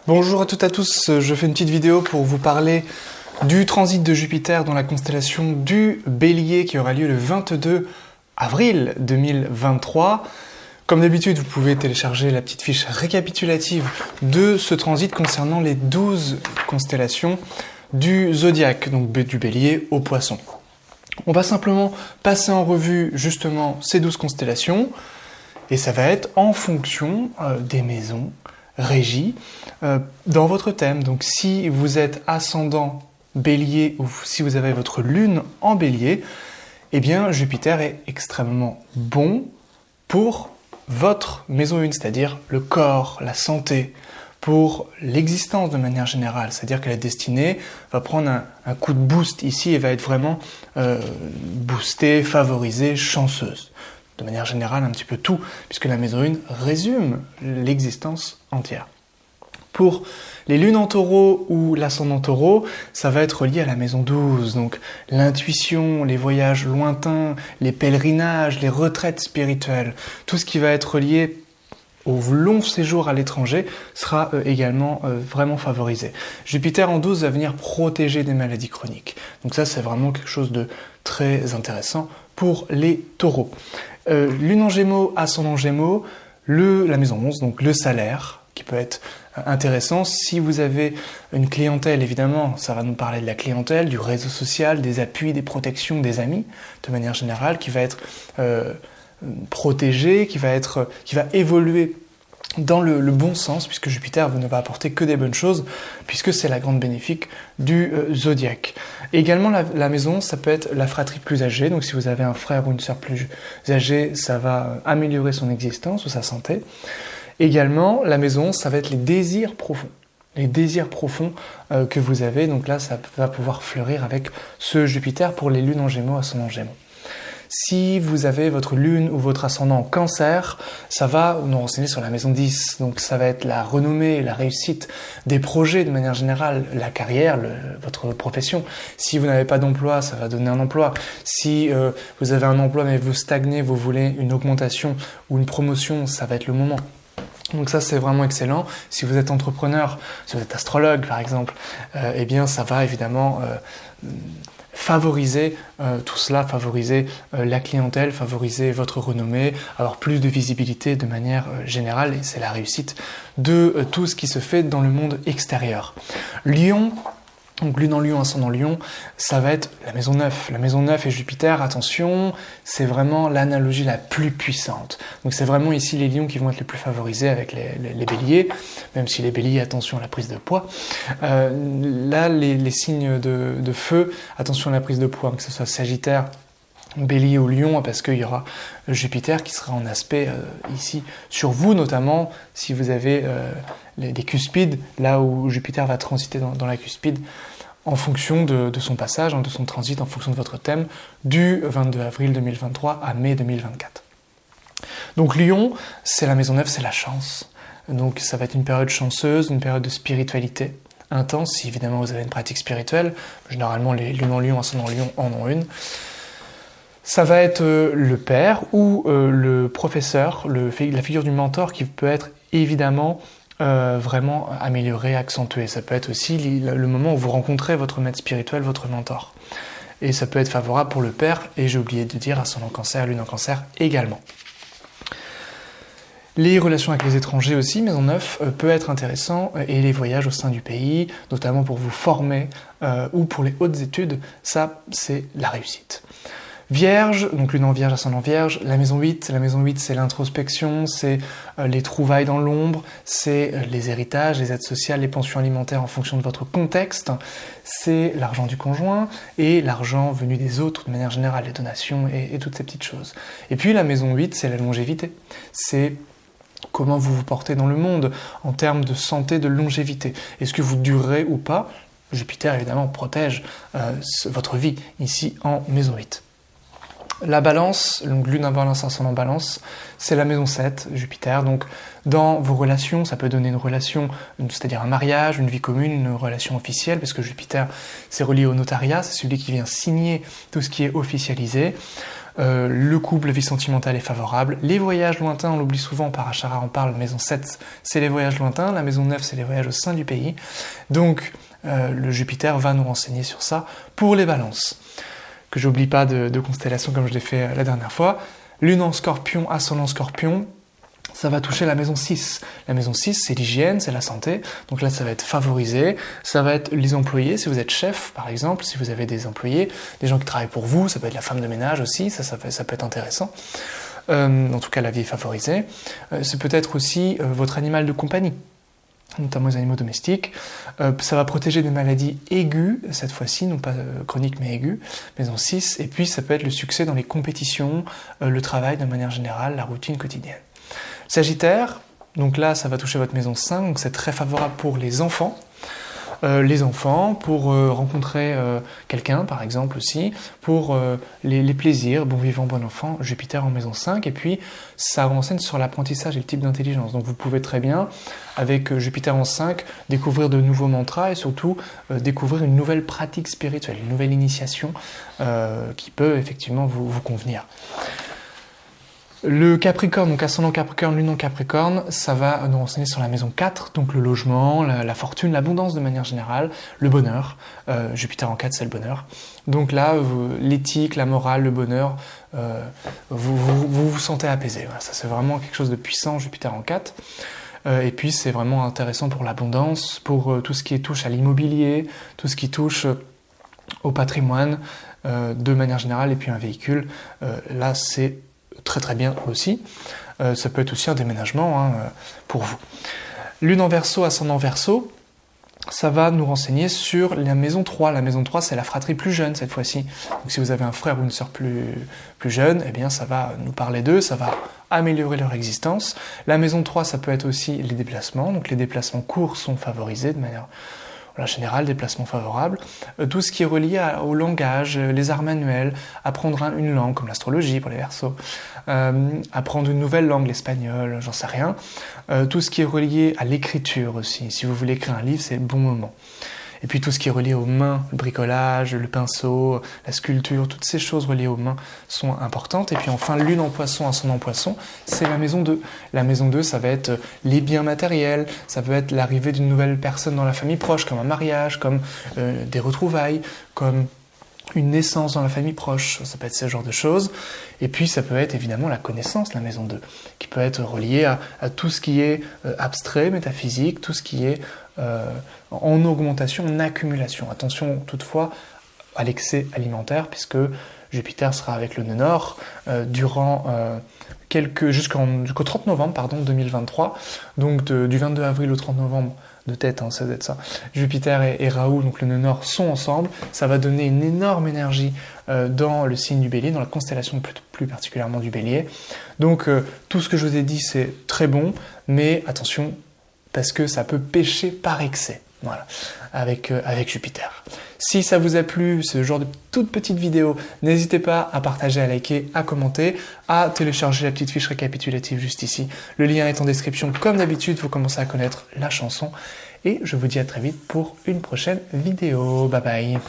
Bonjour à toutes et à tous, je fais une petite vidéo pour vous parler du transit de Jupiter dans la constellation du Bélier qui aura lieu le 22 avril 2023. Comme d'habitude, vous pouvez télécharger la petite fiche récapitulative de ce transit concernant les 12 constellations du zodiaque, donc du Bélier au Poisson. On va simplement passer en revue justement ces 12 constellations et ça va être en fonction des maisons régie dans votre thème. Donc si vous êtes ascendant Bélier ou si vous avez votre lune en Bélier, eh bien Jupiter est extrêmement bon pour votre maison 1, c'est-à-dire le corps, la santé, pour l'existence de manière générale, c'est-à-dire que la destinée va prendre un coup de boost ici et va être vraiment boostée, favorisée, chanceuse. De manière générale, un petit peu tout, puisque la maison 1 résume l'existence entière. Pour les lunes en taureau ou l'ascendant taureau, ça va être lié à la maison 12, donc l'intuition, les voyages lointains, les pèlerinages, les retraites spirituelles, tout ce qui va être lié au long séjour à l'étranger sera également vraiment favorisé. Jupiter en 12 va venir protéger des maladies chroniques. Donc ça, c'est vraiment quelque chose de très intéressant pour les taureaux. Lune en Gémeaux, ascendant Gémeaux, la maison 11, donc le salaire, qui peut être intéressant. Si vous avez une clientèle, évidemment, ça va nous parler de la clientèle, du réseau social, des appuis, des protections, des amis, de manière générale, qui va être protégé, qui va évoluer dans le bon sens, puisque Jupiter ne va apporter que des bonnes choses, puisque c'est la grande bénéfique du zodiaque. Également, la maison, ça peut être la fratrie plus âgée, donc si vous avez un frère ou une sœur plus âgée, ça va améliorer son existence ou sa santé. Également, la maison, ça va être les désirs profonds. Les désirs profonds que vous avez, donc là, ça va pouvoir fleurir avec ce Jupiter pour les lunes en Gémeaux, ascendant Gémeaux. Si vous avez votre lune ou votre ascendant en Cancer, ça va nous renseigner sur la maison 10. Donc ça va être la renommée, la réussite des projets de manière générale, la carrière, votre profession. Si vous n'avez pas d'emploi, ça va donner un emploi. Si vous avez un emploi mais vous stagnez, vous voulez une augmentation ou une promotion, ça va être le moment. Donc ça, c'est vraiment excellent. Si vous êtes entrepreneur, si vous êtes astrologue par exemple, eh bien ça va évidemment favoriser tout cela, favoriser la clientèle, favoriser votre renommée, avoir plus de visibilité de manière générale, et c'est la réussite de tout ce qui se fait dans le monde extérieur. Lion, donc lune en Lion, ascendant Lion, ça va être la maison 9. La maison 9 et Jupiter, attention, c'est vraiment l'analogie la plus puissante. Donc c'est vraiment ici les lions qui vont être les plus favorisés avec les béliers, même si les béliers, attention à la prise de poids. Là, les signes de feu, attention à la prise de poids, que ce soit Sagittaire, Bélier ou Lion, parce qu'il y aura Jupiter qui sera en aspect ici sur vous, notamment si vous avez des cuspides, là où Jupiter va transiter dans la cuspide, en fonction de son passage, de son transit, en fonction de votre thème, du 22 avril 2023 à mai 2024. Donc Lion, c'est la maison 9, c'est la chance. Donc ça va être une période chanceuse, une période de spiritualité intense, si évidemment vous avez une pratique spirituelle. Généralement, les lunes en Lion, ascendant Lion en ont une. Ça va être le père ou le professeur, la figure du mentor qui peut être évidemment vraiment améliorée, accentuée. Ça peut être aussi le moment où vous rencontrez votre maître spirituel, votre mentor. Et ça peut être favorable pour le père, et j'ai oublié de dire ascendant Cancer, lune en Cancer également. Les relations avec les étrangers aussi, maison 9, peut être intéressant, et les voyages au sein du pays, notamment pour vous former ou pour les hautes études, ça c'est la réussite. Vierge, donc lune en Vierge, ascendant Vierge, la maison 8 c'est l'introspection, c'est les trouvailles dans l'ombre, c'est les héritages, les aides sociales, les pensions alimentaires en fonction de votre contexte, c'est l'argent du conjoint et l'argent venu des autres de manière générale, les donations et toutes ces petites choses. Et puis la maison 8, c'est la longévité, c'est comment vous vous portez dans le monde en termes de santé, de longévité. Est-ce que vous durerez ou pas? Jupiter évidemment protège votre vie ici en maison 8. La balance, donc lune en balance, ascendant balance, c'est la maison 7, Jupiter. Donc dans vos relations, ça peut donner une relation, c'est-à-dire un mariage, une vie commune, une relation officielle, parce que Jupiter, c'est relié au notariat, c'est celui qui vient signer tout ce qui est officialisé. Le couple, la vie sentimentale est favorable. Les voyages lointains, on l'oublie souvent, Parashara en parle, maison 7, c'est les voyages lointains, la maison 9, c'est les voyages au sein du pays. Donc, le Jupiter va nous renseigner sur ça pour les balances. Que j'oublie pas de constellation comme je l'ai fait la dernière fois. Lune en Scorpion, ascendant Scorpion, ça va toucher la maison 6. La maison 6, c'est l'hygiène, c'est la santé. Donc là, ça va être favorisé. Ça va être les employés, si vous êtes chef, par exemple, si vous avez des employés, des gens qui travaillent pour vous, ça peut être la femme de ménage aussi, ça peut être intéressant. En tout cas, la vie est favorisée. C'est peut-être aussi votre animal de compagnie, notamment les animaux domestiques. Ça va protéger des maladies aiguës, cette fois-ci, non pas chroniques mais aiguës, maison 6. Et puis, ça peut être le succès dans les compétitions, le travail de manière générale, la routine quotidienne. Sagittaire, donc là ça va toucher votre maison 5, donc c'est très favorable pour les enfants. Pour rencontrer quelqu'un par exemple aussi, pour les plaisirs, bon vivant, bon enfant, Jupiter en maison 5, et puis ça renseigne sur l'apprentissage et le type d'intelligence. Donc vous pouvez très bien, avec Jupiter en 5, découvrir de nouveaux mantras et surtout découvrir une nouvelle pratique spirituelle, une nouvelle initiation qui peut effectivement vous convenir. Le Capricorne, donc ascendant Capricorne, lune en Capricorne, ça va nous renseigner sur la maison 4, donc le logement, la fortune, l'abondance de manière générale, le bonheur. Jupiter en 4, c'est le bonheur. Donc là, l'éthique, la morale, le bonheur, vous sentez apaisé. Voilà, ça c'est vraiment quelque chose de puissant, Jupiter en 4. Et puis c'est vraiment intéressant pour l'abondance, pour tout ce qui touche à l'immobilier, tout ce qui touche au patrimoine de manière générale, et puis un véhicule. Là, c'est très très bien aussi. Ça peut être aussi un déménagement pour vous. Lune en Verseau, ascendant Verseau, ça va nous renseigner sur la maison 3. La maison 3, c'est la fratrie plus jeune cette fois-ci. Donc si vous avez un frère ou une sœur plus jeune, eh bien ça va nous parler d'eux, ça va améliorer leur existence. La maison 3, ça peut être aussi les déplacements. Donc les déplacements courts sont favorisés de manière générale, déplacements favorables. Tout ce qui est relié au langage, les arts manuels, apprendre une langue comme l'astrologie pour les Verseaux, apprendre une nouvelle langue, l'espagnol, j'en sais rien. Tout ce qui est relié à l'écriture aussi. Si vous voulez écrire un livre, c'est le bon moment. Et puis tout ce qui est relié aux mains, le bricolage, le pinceau, la sculpture, toutes ces choses reliées aux mains sont importantes. Et puis enfin, lune en Poisson, ascendant Poisson, c'est la maison 2. La maison 2, ça va être les biens matériels, ça peut être l'arrivée d'une nouvelle personne dans la famille proche, comme un mariage, comme des retrouvailles, comme une naissance dans la famille proche, ça peut être ce genre de choses. Et puis ça peut être évidemment la connaissance, la maison 2, qui peut être reliée à tout ce qui est abstrait, métaphysique, tout ce qui est en augmentation, en accumulation. Attention toutefois à l'excès alimentaire, puisque Jupiter sera avec le nœud nord durant jusqu'au 30 novembre 2023, donc du 22 avril au 30 novembre, de tête, ça doit être ça. Jupiter et Raoult, donc le nœud nord, sont ensemble. Ça va donner une énorme énergie dans le signe du Bélier, dans la constellation plus particulièrement du Bélier. Donc tout ce que je vous ai dit, c'est très bon, mais attention, parce que ça peut pécher par excès. Voilà, avec Jupiter. Si ça vous a plu, ce genre de toute petite vidéo, n'hésitez pas à partager, à liker, à commenter, à télécharger la petite fiche récapitulative juste ici. Le lien est en description. Comme d'habitude, vous commencez à connaître la chanson. Et je vous dis à très vite pour une prochaine vidéo. Bye bye.